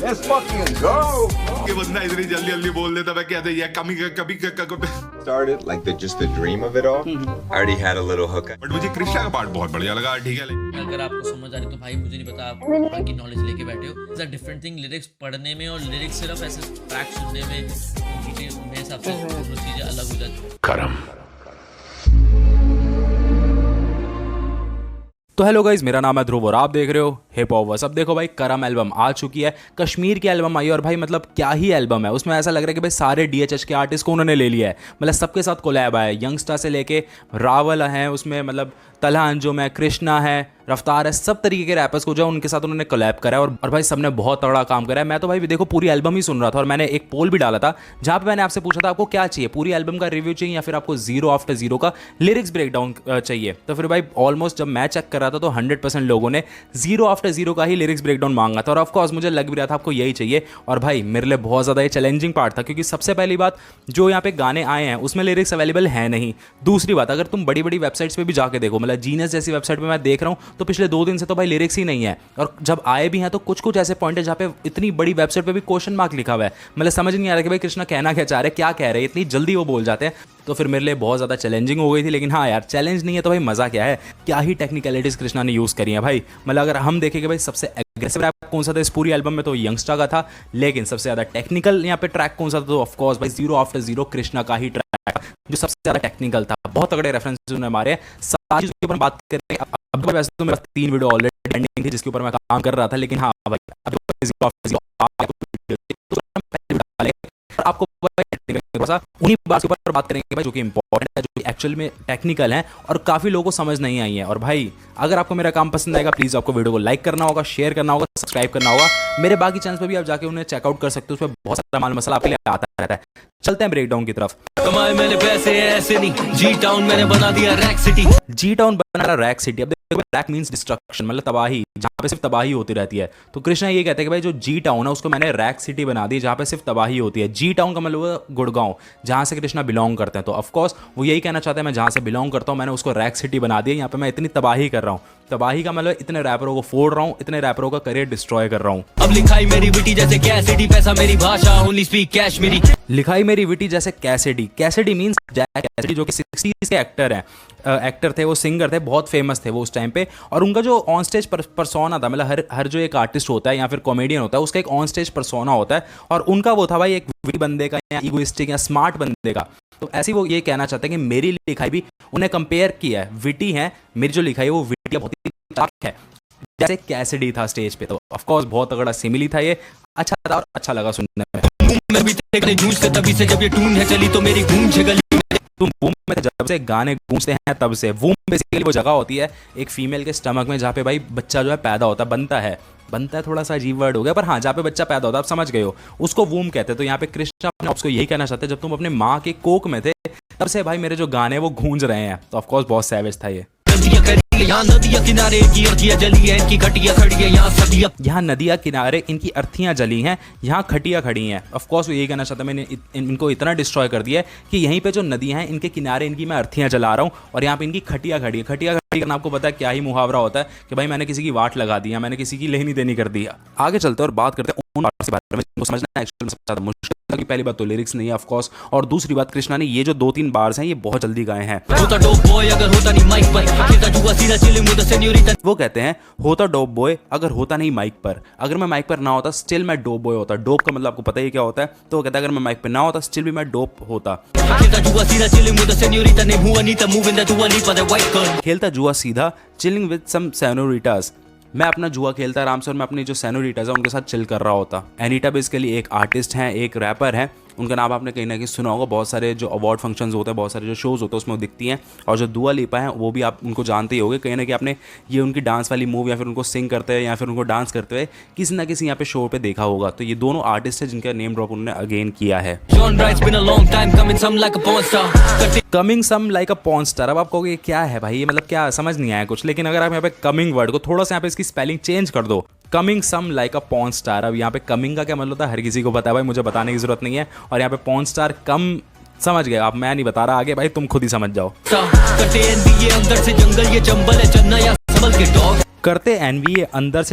Let's fucking go. ये बंदा इतनी जल्दी जल्दी बोल देता, मैं कहते ये कभी कभी Started like just the dream of it all. I already had a little hook. But मुझे कृष्णा का पार्ट बहुत बढ़िया लगा, ठीक है। अगर आपको समझ आ रही तो भाई मुझे नहीं पता, आप बाकी नॉलेज लेके बैठे हो। It's a different thing lyrics पढ़ने में और लिरिक्स सिर्फ ऐसे ट्रैक सुनने में, मेरे हिसाब से दोनों चीज़ें अलग हो जाती। करम। तो हेलो गाइज, मेरा नाम है ध्रुव और आप देख रहे हो हिप हॉप बस। अब देखो भाई, करम एल्बम आ चुकी है, कश्मीर की एल्बम आई है और भाई मतलब क्या ही एल्बम है। उसमें ऐसा लग रहा है कि भाई सारे DHH के आर्टिस्ट को उन्होंने ले लिया है, मतलब सबके साथ कोलैब आया है। यंगस्टर से लेके रावल है उसमें, मतलब तलहा अंजुम है, कृष्णा है, रफ्तार है, सब तरीके के रैपर्स को जो उनके साथ उन्होंने कोलैब करा है और भाई सबने बहुत तगड़ा काम करा है। मैं तो भाई देखो पूरी एल्बम ही सुन रहा था और मैंने एक पोल भी डाला था जहाँ पे मैंने आपसे पूछा था आपको क्या चाहिए, पूरी एल्बम का रिव्यू चाहिए या फिर आपको जीरो आफ्टर जीरो का लिरिक्स ब्रेकडाउन चाहिए। तो फिर भाई ऑलमोस्ट जब मैं चेक कर रहा था तो 100% लोगों ने जीरो आफ्टर जीरो का ही लिरिक्स ब्रेकडाउन मांगा था और ऑफकोर्स मुझे लग भी रहा था आपको यही चाहिए। और भाई मेरे लिए बहुत ज़्यादा ये चैलेंजिंग पार्ट था, क्योंकि सबसे पहली बात जो यहाँ पे गाने आए हैं उसमें लिरिक्स अवेलेबल है नहीं। दूसरी बात, अगर तुम बड़ी बड़ी वेबसाइट्स पे भी जाके देखो, मतलब जीनियस जैसी वेबसाइट पे मैं देख रहा हूँ तो पिछले 2 दिन से तो भाई लिरिक्स ही नहीं है, और जब आए भी हैं तो कुछ कुछ ऐसे पॉइंट है जहाँ पे इतनी बड़ी वेबसाइट पे भी क्वेश्चन मार्क लिखा हुआ है। मतलब समझ नहीं आ रहा कि भाई कृष्णा कहना क्या चाह रहे हैं, क्या कह रहे हैं, इतनी जल्दी वो बोल जाते हैं। तो फिर मेरे लिए बहुत ज़्यादा चैलेंजिंग हो गई थी। लेकिन हाँ यार, चैलेंज नहीं है तो भाई मज़ा क्या है, क्या ही टेक्निकलिटीज़ कृष्णा ने यूज़ करी है भाई। मतलब अगर हम देखेंगे भाई सबसे एग्रेसिव रैप कौन सा था इस पूरी एल्बम में, तो यंगस्टर का था। लेकिन सबसे ज़्यादा टेक्निकल यहाँ पे ट्रैक कौन सा था, तो ऑफकोर्स भाई जीरो आफ्टर जीरो कृष्णा का ही ट्रैक जो सबसे ज़्यादा टेक्निकल था। बहुत तगड़े रेफरेंसेस उन्होंने मारे हैं। सारी चीज़ों के ऊपर बात करें, अब वैसे तो मेरे 3 वीडियो ऑलरेडी पेंडिंग थी जिसके ऊपर मैं काम कर रहा था, लेकिन हाँ भाई अब जीरो आफ्टर जीरो आपको उन्हीं बात के ऊपर बात करेंगे भाई जो कि इंपॉर्टेंट है, जो कि एक्चुअल में टेक्निकल है और काफ़ी लोगों को समझ नहीं आई है। और भाई अगर आपको मेरा काम पसंद आएगा प्लीज़ आपको वीडियो को लाइक करना होगा, शेयर करना होगा, सब्सक्राइब करना होगा। मेरे बाकी चैनल्स पे भी आप जाके उन्हें चेकआउट कर सकते हो, उसमें बहुत सारा माल मसाला आपके लिए आता रहता है। चलते हैं ब्रेकडाउन की तरफ। कमाए मैंने पैसे ऐसे नहीं, जी टाउन मैंने बना दिया रैक सिटी। जी टाउन बना रहा रैक सिटी। अब देखो रैक मींस डिस्ट्रक्शन, मतलब तबाही, जहाँ पे सिर्फ तबाही होती रहती है। तो कृष्णा ये कहते हैं कि भाई जो जी टाउन है उसको मैंने रैक सिटी बना दी जहाँ पे सिर्फ तबाही होती है। जी टाउन का मतलब गुड़गांव, जहाँ से कृष्णा बिलोंग करते हैं। तो ऑफकोर्स वो यही कहना चाहते हैं मैं जहाँ से बिलोंग करता हूँ मैंने उसको रैक सिटी बना दिया, यहाँ पे मैं इतनी तबाही कर रहा हूँ। तबाही का मतलब इतने रैपरों को फोड़ रहा हूँ, इतने रैपरों का करियर डिस्ट्रॉय कर रहा हूँ। अब लिखाई मेरी विटी जैसे कैसिडी, पैसा मेरी भाषा, ओनली स्पीक कैश मेरी। लिखाई मेरी विटी जैसे Cassidy. Cassidy means Jack Cassidy, जो कि 60s के एक्टर हैं, एक्टर थे, वो सिंगर थे, बहुत फेमस थे वो उस टाइम पे। और उनका जो ऑन स्टेज परसोना था, मतलब हर जो एक आर्टिस्ट होता है या फिर कॉमेडियन होता है उसका एक ऑन स्टेज परसोना होता है, और उनका वो था भाई एक विटी बंदे का या इगोइस्टिक या स्मार्ट बंदे का। तो ऐसे वो ये कहना चाहते हैं कि मेरी लिखाई भी उन्हें कंपेयर किया है, विटी है, मेरी जो लिखाई है वो विटी बहुत ही ताक है जैसे कैसिडी था स्टेज पे। तो ऑफकोर्स बहुत तगड़ा सिमिली था ये, अच्छा था और अच्छा लगा सुनने में। मैं भी देखने गूंजते तभी से जब ये टून है चली तो मेरी गूंज है गली। तुम वूम में जब से गाने गूंजते हैं तब से। वूम बेसिकली वो जगह होती है एक फीमेल के स्टमक में जहाँ पे भाई बच्चा जो है पैदा होता है, बनता है थोड़ा सा अजीब वर्ड हो गया, पर हाँ जहाँ पे बच्चा पैदा होता है आप समझ गए हो, उसको वूम कहते हैं। तो यहाँ पे कृष्णा अपने आपको यही कहना चाहते हैं जब तुम अपने माँ के कोक में थे तब से भाई मेरे जो गाने वो गूंज रहे हैं। तो ऑफकोर्स बहुत सैवेज था ये। यहाँ नदिया किनारे इनकी अर्थियाँ जली है, इनकी खटिया खड़ी है, यहाँ सदिया। यहाँ नदिया किनारे इनकी अर्थियाँ जली हैं, यहाँ खटिया खड़ी हैं। ऑफकोर्स वो यही कहना चाहता है मैंने इनको इतना डिस्ट्रॉय कर दिया है कि यहीं पे जो नदियाँ हैं इनके किनारे इनकी मैं अर्थियाँ जला रहा हूँ और यहाँ पे इनकी खटिया खड़ी है। खटिया खड़ी करना आपको पता है क्या ही मुहावरा होता है कि भाई मैंने किसी की वाट लगा दी, मैंने किसी की लेनी देनी कर दिया। आगे चलते और बात करते हैं उन बात से बारे में समझना एक्चुअली में सबसे ज़्यादा मुश्किल है। पहली बात तो लिरिक्स नहीं है ऑफकोर्स, और दूसरी बात कृष्णा ने ये जो 2-3 बार्स हैं ये बहुत जल्दी गाए हैं। होता डोप बॉय अगर होता नहीं माइक पर, खेलता जुआ सीधा चिलिंग विद द सेन्योरिटा। वो कहते हैं होता डोप बॉय अगर होता नहीं माइक पर, अगर मैं माइक पर ना होता स्टिल मैं डोप बॉय होता। डोप का मतलब आपको पता ही क्या होता है, तो वो कहता है अगर मैं माइक पर ना होता स्टिल भी मैं डोप होता। खेलता जुआ सीधा चिलिंग विद द सेन्योरिटा ने हुआ नीता मूव इन द दुआ लीपा द वाइट गर्ल। खेलता जुआ सीधा चिलिंग विद सम सेनोरिटास, मैं अपना जुआ खेलता आराम से और मैं अपनी जो सेनोरिटास है उनके साथ चिल कर रहा होता। एनीटा बेसिकली एक आर्टिस्ट हैं, एक रैपर है, उनका नाम आपने कहीं ना कहीं सुना होगा। बहुत सारे जो अवार्ड फंक्शंस होते हैं, बहुत सारे जो शोज़ होते हैं उसमें वो दिखती हैं। और जो दुआ लिपा है वो भी आप उनको जानते ही होंगे, कहीं ना कहीं आपने ये उनकी डांस वाली मूव या फिर उनको सिंग करते हुए या फिर उनको डांस करते हुए किसी ना किसी यहाँ पे शो पे देखा होगा। तो ये दोनों आर्टिस्ट हैं जिनका नेम ड्रॉप उन्होंने अगेन किया है। Coming some like a porn star. अब आप कहोगे क्या है भाई, ये मतलब क्या, समझ नहीं आया कुछ। लेकिन अगर आप यहाँ पे कमिंग वर्ड को थोड़ा सा यहाँ पे इसकी स्पेलिंग चेंज कर दो, coming some like a porn star. अब यहाँ पे कमिंग का क्या मतलब होता है हर किसी को पता है भाई, मुझे बताने की जरूरत नहीं है। और यहाँ पे पॉर्न स्टार कम समझ गए आप, मैं नहीं बता रहा, आगे भाई तुम खुद ही समझ जाओ। करते एनवीए अंदर से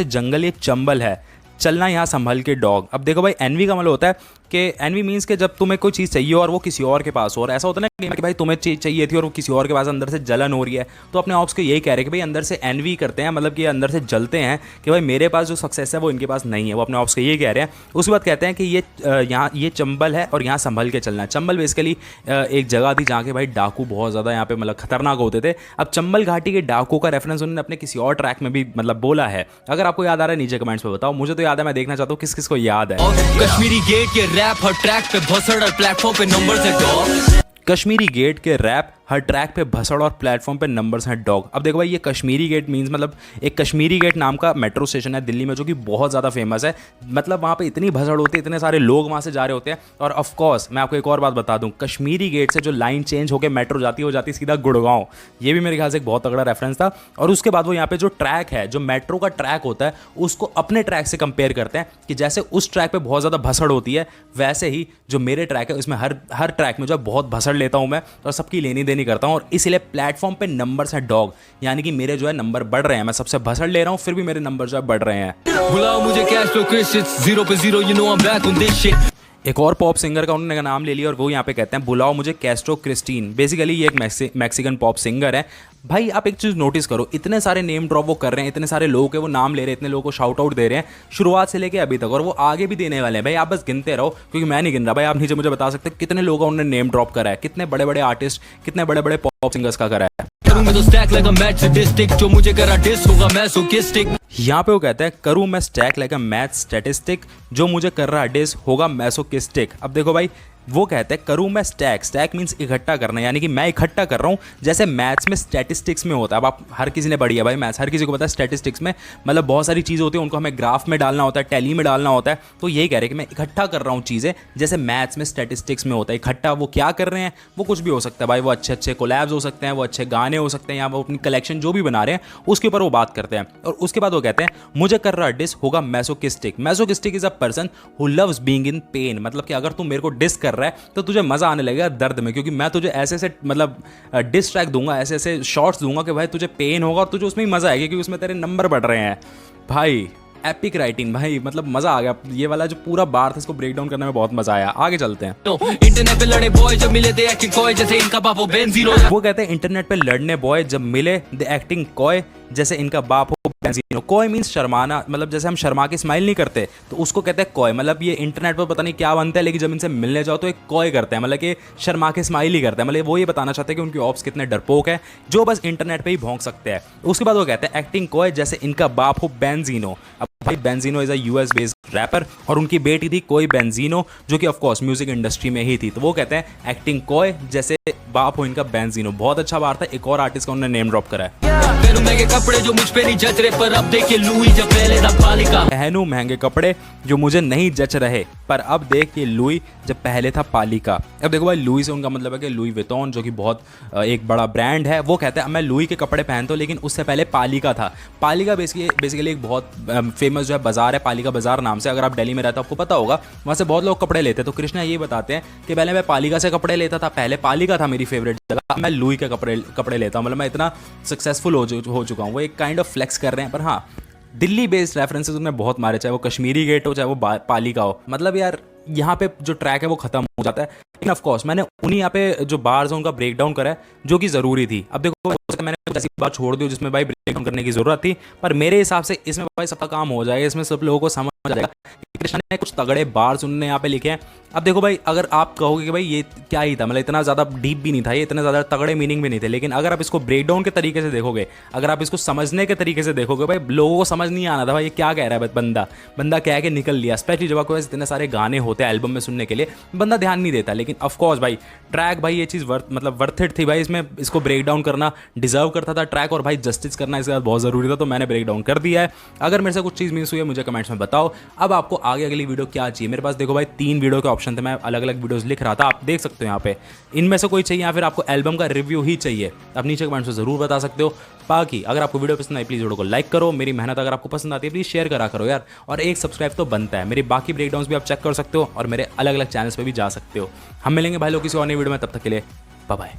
जंगल ये चंबल है, चलना यहाँ संभल के डॉग। अब देखो भाई एनवी का मतलब होता है कि एनवी मीन्स कि जब तुम्हें कोई चीज़ चाहिए और वो किसी और के पास हो, और ऐसा होता है ना कि भाई तुम्हें चीज़ चाहिए थी और वो किसी और के पास अंदर से जलन हो रही है, तो अपने ऑप्स को यही कह रहे हैं कि भाई अंदर से एनवी करते हैं, मतलब कि अंदर से जलते हैं कि भाई मेरे पास जो सक्सेस है वो इनके पास नहीं है। वो अपने ऑप्स को यही कह रहे हैं। उसके बाद कहते हैं कि ये चंबल है और यहाँ संभल के चलना है। चंबल बेसिकली एक जगह थी जहाँ के भाई डाकू बहुत ज़्यादा यहाँ पे मतलब खतरनाक होते थे। अब चंबल घाटी के डाकू का रेफरेंस उन्होंने अपने किसी और ट्रैक में भी मतलब बोला है। अगर आपको याद आ रहा है नीचे कमेंट्स में बताओ, मुझे तो याद है, मैं देखना चाहता हूँ किस किस को याद है। कश्मीरी गेट के रैप हर ट्रैक पे भसड़ और प्लेटफॉर्म पे नंबर से डॉग। कश्मीरी गेट के रैप हर ट्रैक पे भसड़ और प्लेटफॉर्म पे नंबर्स हैं डॉग। अब देखो भाई ये कश्मीरी गेट मींस मतलब एक कश्मीरी गेट नाम का मेट्रो स्टेशन है दिल्ली में जो कि बहुत ज़्यादा फेमस है। मतलब वहाँ पे इतनी भसड़ होती है, इतने सारे लोग वहाँ से जा रहे होते हैं। और ऑफ कोर्स मैं आपको एक और बात बता दूँ, कश्मीरी गेट से जो लाइन चेंज होकर मेट्रो जाती है वो जाती है सीधा गुड़गांव। ये भी मेरे ख्याल से एक बहुत तगड़ा रेफरेंस था। और उसके बाद वो यहाँ पे जो ट्रैक है, जो मेट्रो का ट्रैक होता है, उसको अपने ट्रैक से कंपेयर करते हैं कि जैसे उस ट्रैक पर बहुत ज़्यादा भसड़ होती है, वैसे ही जो मेरे ट्रैक है उसमें हर ट्रैक में जो बहुत भसड़ लेता हूँ मैं और सबकी लेनी देनी करता हूँ। और इसलिए प्लेटफॉर्म पे नंबर्स हैं डॉग, यानी कि मेरे जो है नंबर बढ़ रहे हैं। मैं सबसे भसड़ ले रहा हूँ फिर भी मेरे नंबर जो है बढ़ रहे हैं। बुलाओ मुझे कैश फ्लो क्रिश, 0 पे 0, you know I'm back on this shit। एक और पॉप सिंगर का उन्होंने नाम ले लिया और वो यहाँ पे कहते हैं बुलाओ मुझे कैस्ट्रो क्रिस्टीन। बेसिकली ये एक मैक्सिकन पॉप सिंगर है। भाई आप एक चीज़ नोटिस करो, इतने सारे नेम ड्रॉप वो कर रहे हैं, इतने सारे लोग के वो नाम ले रहे हैं, इतने लोगों को शाउट आउट दे रहे हैं शुरुआत से लेके अभी तक, और वो आगे भी देने वाले हैं। भाई आप बस गिनते रहो क्योंकि मैं नहीं गिन रहा। भाई आप नीचे मुझे बता सकते हैं कितने लोगों ने नेम ड्रॉप करा है, कितने बड़े बड़े आर्टिस्ट, कितने बड़े बड़े पॉप सिंगर्स का करा है। मैं तो stack like a match statistic, जो मुझे करा डिस होगा मैसोकिस्टिक। यहाँ पे वो कहता है करूँ मैं स्टैक लाइक अ मैथ स्टैटिस्टिक, जो मुझे कर रहा डिस होगा मैसोकिस्टिक। अब देखो भाई वो कहते हैं करूँ मैं स्टैक मीन्स इकट्ठा करना, यानी कि मैं इकट्ठा कर रहा हूँ जैसे मैथ्स में स्टैटिस्टिक्स में होता है। अब आप हर किसी ने पढ़ी है भाई मैथ्स, हर किसी को पता है स्टैटिस्टिक्स में मतलब बहुत सारी चीज़ें होती हैं, उनको हमें ग्राफ में डालना होता है, टैली में डालना होता है। तो यही कह रहे हैं कि मैं इकट्ठा कर रहा हूँ चीज़ें जैसे मैथ्स में स्टैटिस्टिक्स में होता है। इकट्ठा वो क्या कर रहे हैं, वो कुछ भी हो सकता है भाई, वो अच्छे अच्छे कोलैब्स हो सकते हैं, वो अच्छे गाने हो सकते हैं, या वो अपनी कलेक्शन जो भी बना रहे हैं उसके ऊपर वो बात करते हैं। और उसके बाद वो कहते हैं मुझे कर रहा डिस होगा masochistic. Masochistic is a person who loves being in pain, मतलब कि अगर तू मेरे को डिस कर रहा है तो तुझे मजा आने लगेगा दर्द में, क्योंकि मैं तुझे ऐसे ऐसे मतलब डिस्ट्रैक्ट दूंगा, ऐसे ऐसे शॉट्स दूंगा कि भाई तुझे पेन होगा और तुझे उसमें ही मजा आएगा क्योंकि उसमें तेरे नंबर बढ़ रहे हैं। भाई एपिक राइटिंग भाई, मतलब मजा आ गया। ये वाला जो पूरा बार था इसको ब्रेक डाउन करने में बहुत मजा आया। आगे चलते हैं। तो इंटरनेट पे लड़े बॉय जब मिले थे एक्टिंग कॉय जैसे इनका बाप हो बेंजीनो। वो कहते हैं इंटरनेट पे लड़ने बॉय जब मिले द एक्टिंग कॉय जैसे इनका बाप हो बेंजीनो। कॉय मीन्स शर्माना, मतलब जैसे हम शर्मा के स्माइल नहीं करते तो उसको कहते हैं कॉय। मतलब ये इंटरनेट पर पता नहीं क्या बनता है लेकिन जब इनसे मिलने जाओ तो एक कॉय करते हैं, मतलब कि शर्मा के स्माइल ही करते हैं। मतलब वो ये बताना चाहते हैं कि उनकी ऑप्स कितने डरपोक है जो बस इंटरनेट पे ही भौंक सकते हैं। उसके बाद वो कहते हैं एक्टिंग कॉय जैसे इनका बाप हो बेंजीनो। अब भाई Benzino is a US based rapper और उनकी बेटी थी कोई बेंजीनो जो कि ऑफ कोर्स म्यूजिक इंडस्ट्री में ही थी। तो वो कहते हैं एक्टिंग कॉय जैसे बाप हो इनका बेंजीनो। बहुत अच्छा बात था। एक और आर्टिस्ट का उन्होंने नेम ड्रॉप करा है। पहनू महंगे कपड़े जो मुझ पे नहीं जच रहे पर अब देखिए लुई जब पहले था पालिका। पहनू महंगे कपड़े जो मुझे नहीं जच रहे पर अब देख ये लुई जब पहले था पालिका। अब देखो भाई लुई से उनका मतलब है कि लुई विटॉन जो कि बहुत एक बड़ा ब्रांड है। वो कहता है मैं लुई के कपड़े पहनता हूँ लेकिन उससे पहले पालिका था। पालिका बेसिकली एक बहुत फेमस जो है बाजार है, पालिका बाजार नाम से। अगर आप दिल्ली में रहते हो आपको पता होगा, वहाँ से बहुत लोग कपड़े लेते हैं। तो कृष्णा ये बताते हैं कि पहले मैं पालिका से कपड़े लेता था, पहले पालिका था मेरी फेवरेट जगह, मैं लुई के कपड़े लेता हूँ। मतलब मैं इतना सक्सेसफुल हो चुका हूँ। वो एक काइंड ऑफ फ्लेक्स कर रहे हैं। पर हाँ दिल्ली बेस्ड रेफरेंसेस उन्होंने बहुत मारे, चाहे वो कश्मीरी गेट हो चाहे वो पालिका हो। मतलब यार यहाँ पे जो ट्रैक है वो खत्म हो जाता है। लेकिन ऑफ कोर्स मैंने उन्हीं यहाँ पे जो बार्स हैं उनका ब्रेक डाउन करा है जो कि ज़रूरी थी। अब देखो मैंने कुछ ऐसी बात छोड़ दी जिसमें भाई ब्रेक डाउन करने की ज़रूरत थी, पर मेरे हिसाब से इसमें भाई सबका काम हो जाएगा, इसमें सब लोगों को समझ आ जाएगा। कृष्णा ने कुछ तगड़े बार्स उन्होंने यहाँ पे लिखे हैं। अब देखो भाई अगर आप कहोगे कि भाई ये क्या ही था, मतलब इतना ज़्यादा डीप भी नहीं था, ये इतने ज़्यादा तगड़े मीनिंग भी नहीं थे, लेकिन अगर आप इसको ब्रेक डाउन के तरीके से देखोगे, अगर आप इसको समझने के तरीके से देखोगे, भाई लोगों को समझ नहीं आना था भाई ये क्या कह रहा है बंदा कह के निकल लिया। स्पेशली जब आपके पास इतने सारे गाने होते हैं एल्बम में सुनने के लिए, बंदा ध्यान नहीं देता। लेकिन ऑफकोर्स भाई ट्रैक भाई ये चीज़ वर्थ इट थी भाई। इसमें इसको ब्रेक डाउन करना डिजर्व करता था ट्रैक, और भाई जस्टिस करना इसके बाद बहुत ज़रूरी था, तो मैंने ब्रेक डाउन कर दिया है। अगर मेरे से कुछ चीज़ मिस हुई है मुझे कमेंट्स में बताओ। अब आपको आगे अगली वीडियो क्या चाहिए? मेरे पास देखो भाई 3 वीडियो के ऑप्शन थे, मैं अलग अलग वीडियोस लिख रहा था, आप देख सकते हो यहाँ पे। इनमें से कोई चाहिए या फिर आपको एल्बम का रिव्यू ही चाहिए, आप नीचे कमेंट्स में ज़रूर बता सकते हो। बाकी अगर आपको वीडियो पसंद आई प्लीज़ वीडियो को लाइक करो, मेरी मेहनत अगर आपको पसंद आती है प्लीज़ शेयर करा करो यार, और एक सब्सक्राइब तो बनता है। मेरे बाकी ब्रेकडाउन्स भी आप चेक कर सकते हो और मेरे अलग अलग चैनल्स पर भी जा सकते हो। हम मिलेंगे भाई लोग किसी और नई वीडियो में, तब तक के लिए बाय बाय।